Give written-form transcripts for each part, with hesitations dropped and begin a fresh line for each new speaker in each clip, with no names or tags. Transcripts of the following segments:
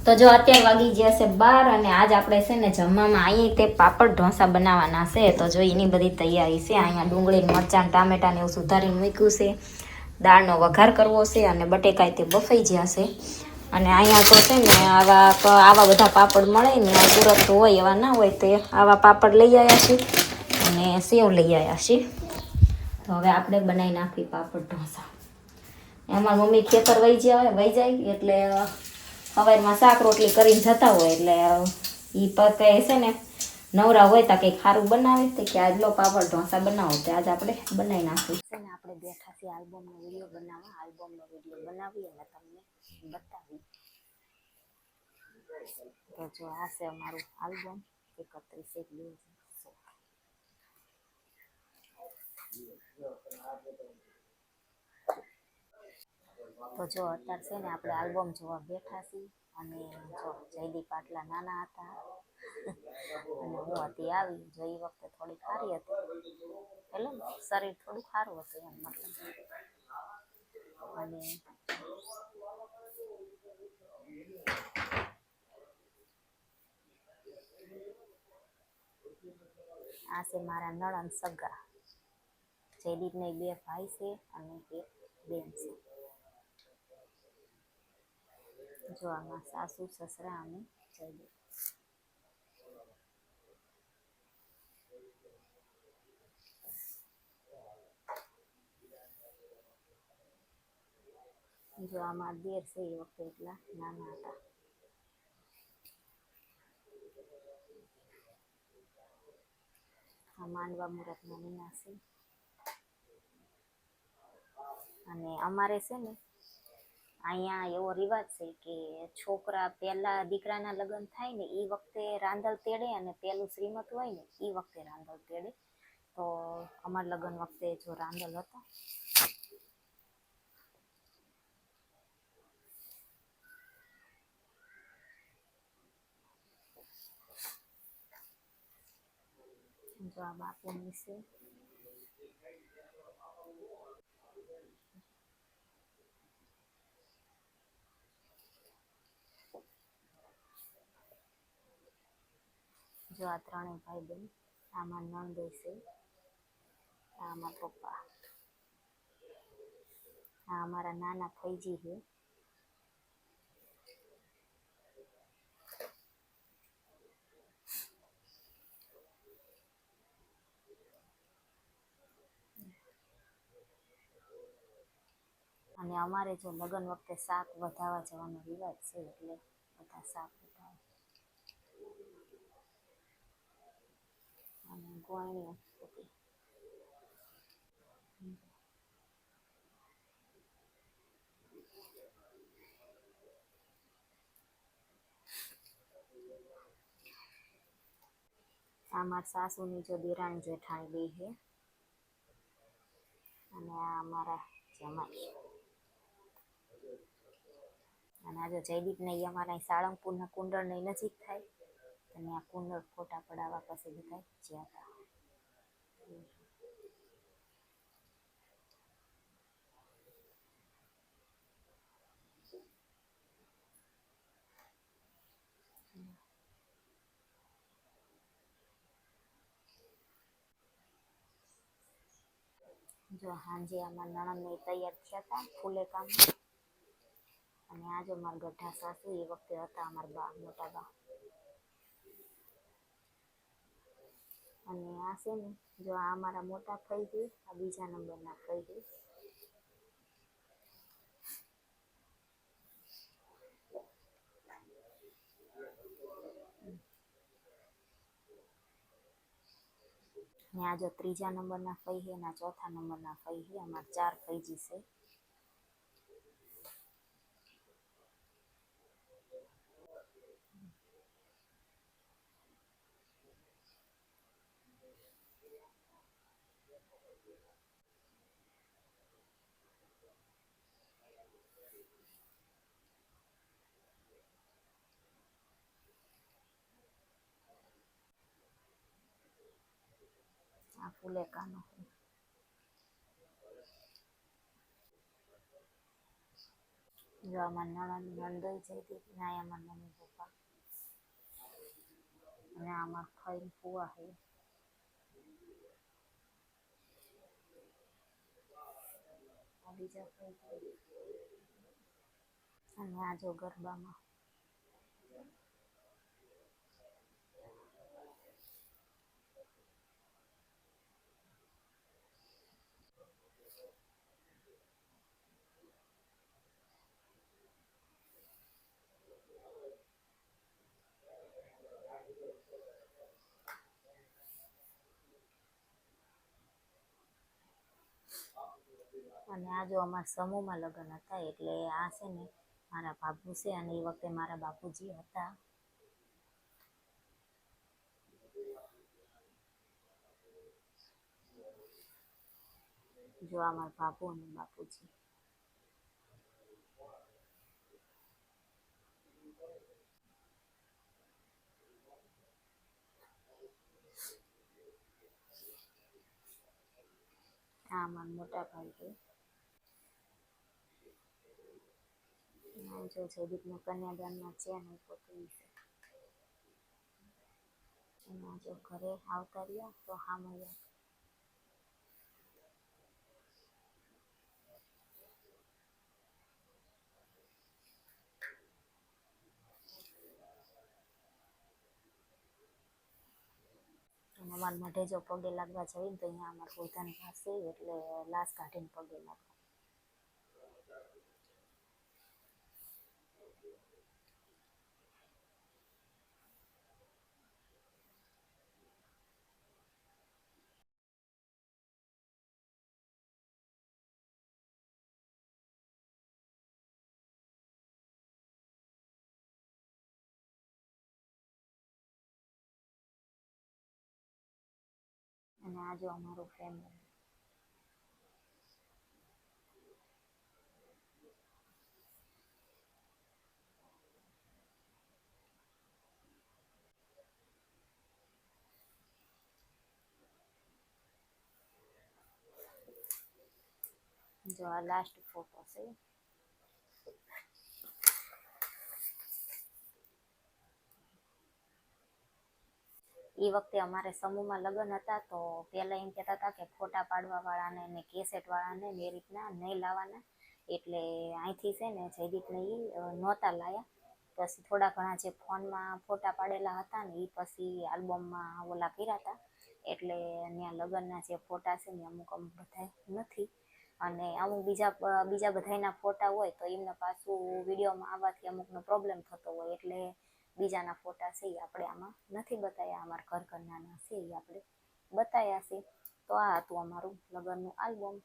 તો જો અત્યારે વાગી ગયા છે 12 અને આજ આપણે છે ને જમવામાં અહીં તે પાપડ ઢોસા બનાવવાના છે. તો જો એની બધી તૈયારી છે. અહીંયા ડુંગળી મરચાં ટામેટાને એવું સુધારીને મૂક્યું છે. દાળનો વઘાર કરવો છે અને બટેકાઈ તે બફાઈ ગયા છે. અને અહીંયા તો છે ને આવા બધા પાપડ મળે ને સુરત હોય એવા ના હોય તે આવા પાપડ લઈ આવ્યા છે અને સેવ લઈ આવ્યા છે. તો હવે આપણે બનાવી નાખી પાપડ ઢોસા. એમાં મમ્મી ખેતર વહી જાય એટલે સવારમાં શાક રોટલી કરીને જતા હોય એટલે એ કહે છે ને નવરા હોય તો કંઈક સારું બનાવે તો કે આજ લો પાપડ ઢોસા બનાવો તો આજ આપણે બનાવી નાખીએ છે ને. આપણે બેઠા છીએ આલ્બમનો વિડીયો બનાવવા. આલ્બમનો વિડીયો બનાવી અને તમને બતાવી. તો જો આ છે અમારું આલ્બમ 31/1/2016. તો જો અત્યારે છે ને આપણે આલ્બમ જોવા બેઠા છીએ અને જો જયદીપ આટલા નાના હતા અને હું હતી આવી. જો એ વખતે થોડી સારી હતી એટલે શરીર થોડું સારું હતું એમ મતલબ. અને આ છે મારા નણંદ સગા. જયદીપને 2 ભાઈ છે અને 1 બેન છે. જો આમાં સાસુ સસરા અને જયદીપ. જો આમાં દેર છે એ વખતે એટલા નાના હતા. આ માંડવા મુહૂર્તના મીના છે. અને અમારે છે ને અહીંયા એવો રિવાજ છે કે છોકરા પહેલા દીકરાના લગ્ન થાય ને એ વખતે રાંદલ તેડે અને પેલું શ્રીમત હોય ને એ વખતે રાંદલ તેડે. તો અમારા લગ્ન વખતે જો રાંદલ હતા. જો આ બાપુની છે. જો આ 3 ભાઈ બહેન. આમાં નણંદ છે. આમાં પપ્પા. આ અમારા નાના ફૈજી છે. અને અમારે જો લગ્ન વખતે શાક વધારવા જવાનો રિવાજ છે એટલે બધા શાક વધારે. અને ગોળણીઓ બધી. આ મારા સાસુની જો દેરાણી જેઠાણી 2 છે. અને આ અમારા જમાઈ. અને આ જો જયદીપને અમારા સાળંગપુરના કુંડળની નજીક થાય અને આ કુંડળ ફોટા પડાવવા પછી બધા જ્યાં હતા. જો હાંજે અમારા નણંદને તૈયાર થયા હતા ફૂલેકામ. અને આ જો મારા ગઢા સાસુ એ વખતે હતા અમારા બા, મોટા બા. અને આ છે ને જો આ અમારા મોટા ફઈ છે. આ બીજા નંબરના ફઈ છે. ને આ જો 3જા નંબરના ફઈ છે અને 4થા નંબરના ફઈ છે. અમારા 4 ફઈજી છે. આ ફુલેકાનો. જો અમારા નણંદોઈ જઈ હતી ના અમારા મમ્મી પપ્પા અને આમાં ફઈ ફુવા હે બીજા ફઈ અને આ જો ગરબામાં અને આ જો અમારા સમૂહમાં લગ્ન હતા એટલે આ છે ને મારા બાપુ છે અને એ વખતે મારા બાપુજી હતા જો અમારા બાપુ અને બાપુજી આ અમારા મોટા ભાઈ છે જો જયદીપના કન્યાદાનમાં ચેન પોતી છે અને જો ઘરે આવતા રહ્યા તો હા મળ્યા અને અમારા માટે જો પગે લાગવા જઈએ ને તો અહીંયા અમારા પોતાની પાસે એટલે લાશ કાઢીને પગે લાગવા અને આ જો અમારું ફેમિલી જો આ લાસ્ટ ફોટો છે એ વખતે અમારે સમૂહમાં લગ્ન હતા તો પહેલાં એમ કહેતા હતા કે ફોટા પાડવાવાળાને ને કેસેટવાળાને એ રીતના નહીં લાવવાના એટલે અહીંથી છે ને જયદીપને એ નહોતા લાવ્યા પછી થોડા ઘણા જે ફોનમાં ફોટા પાડેલા હતા ને એ પછી આલ્બમમાં ઓલા કર્યા હતા એટલે ત્યાં લગ્નના જે ફોટા છે ને અમુક બધા નથી અને અમુક બીજા બધાના ફોટા હોય તો એમને પાછું વિડીયોમાં આવવાથી અમુકનો પ્રોબ્લેમ થતો હોય એટલે બીજાના ફોટા છે એ આપણે આમાં નથી બતાવ્યા અમારા ઘરનાના છે એ આપણે બતાવ્યા છે તો આ હતું અમારું લગ્નનું આલ્બમ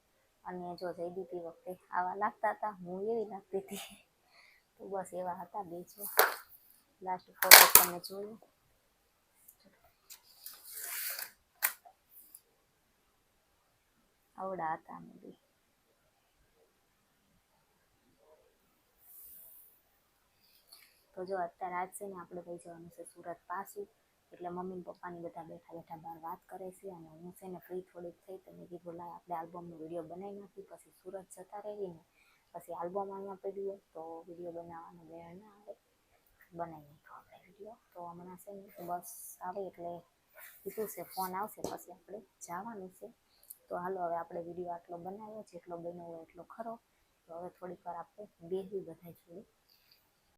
અને જો જયદીપ વખતે આવા લાગતા હતા હું એવી લાગતી હતી તો બસ એવા હતા બે જો લાસ્ટ ફોટો તમે જોયું આવડા હતા અમે બી તો જો અત્યારે આજ છે ને આપણે ભાઈ જવાનું છે સુરત પાછું એટલે મમ્મી પપ્પાની બધા બેઠા બેઠા બહાર વાત કરે છે અને હું છે ને ફ્રી થોડીક થઈ તો મેં કીધું લાય આપણે આલ્બમનો વિડીયો બનાવી નાખી પછી સુરત જતા રહીએ ને પછી આલ્બમ અહીંયા પડ્યું તો વિડીયો બનાવવાનો મેળ ના આવે બનાવી નાખો આપણે વિડીયો તો હમણાં છે ને બસ આવે એટલે કીધું છે ફોન આવશે પછી આપણે જવાનું છે તો હાલો હવે આપણે વિડીયો આટલો બનાવ્યો જેટલો બન્યો હોય એટલો ખરો તો હવે થોડીક વાર આપણે બેસી બધા જોડે